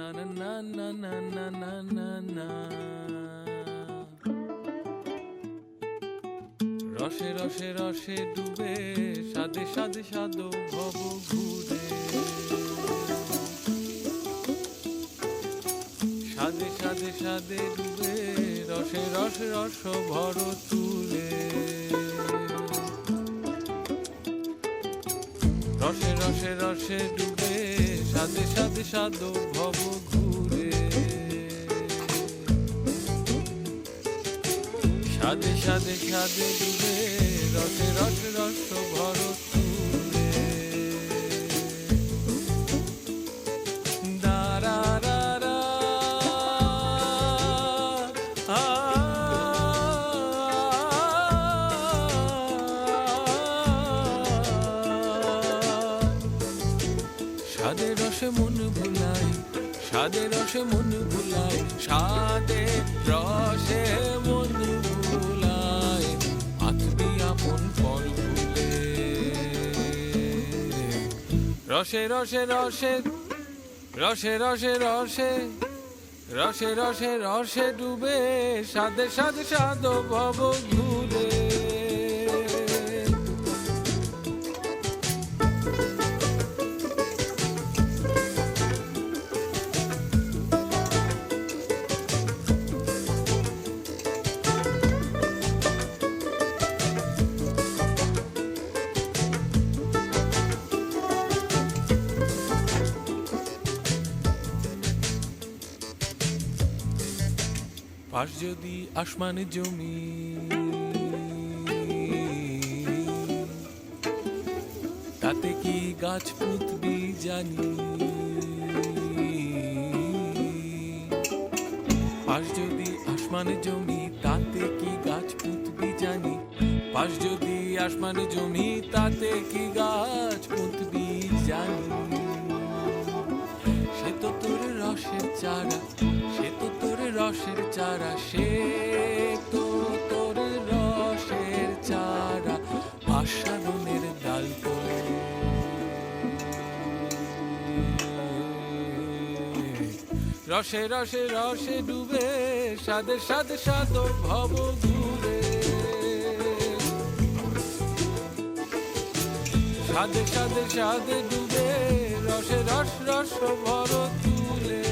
না না না না না না না। রসে রসে রসে ডুবে সাদে সাদে সাদো ভব ঘুরে, সাদে সাদে সাদে ডুবে রসে রসে রস ভর তুলে। রসে রসে রসে ডুবে সাদে সাদে সাদো ভব ঘুরে, সাদে সাদে সাদে ডুবে রসে রসে রস ভর তুলে। দারা রা রা সাদে রসে মন ভুলাই, সাদে রসে মন ভুলাই, সাদে রসে মন ভুলাই, আত্মী আপন পর ভুলে। রসে রসে রসে রসে রসে রসে রসে রসে রসে ডুবে সাদে সাদে সাদো ভব ঘুরে। পাশ যদি আসমান জমি, তাতে কি গাছ পুতবি জানি। পাশ যদি আসমান জমি, তাতে কি গাছ পুতবি জানি। পাশ যদি আসমান জমি, তাতে কি গাছ পুতবি জানি। সে তো তোর রসের চারা, সে তো তোর রসের চারা, সে তো তোর রসের চারা, আস্বাদনের ডাল তোলে। রসে রসে রসে ডুবে সাদে সাদে সাদো ভব ঘুরে, সাদে সাদে সাদে ডুবে রসে রস রস ভর তুলে।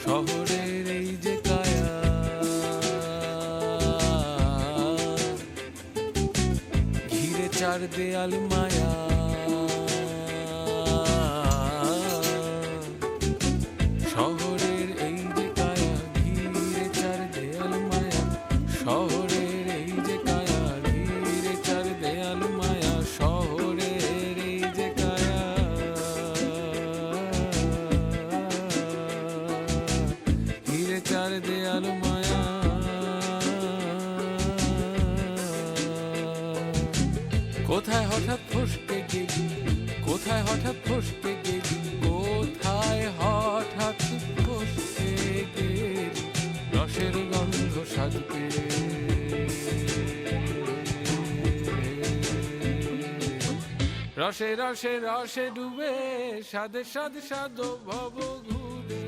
শহরের এই যে কায়া, ঘিরে চার দেয়াল মায়া, শহরের এই যে কায়া, ঘিরে চার দেয়াল মায়া, শহরের এই যে কায়া, ঘিরে চার দেয়াল মায়া, শহরের এই যে কায়া, ঘিরে চার দেয়াল মায়া। কোথায় হঠাৎ ফসকে গেলি, কোথায় হঠাৎ ফসকে গেলি, কোথায় হঠাৎ ফসকে গেলি, রসের গন্ধ সাজতে। রসে রসে রসে ডুবে সাদে সাদে সাদো ভব ঘুরে।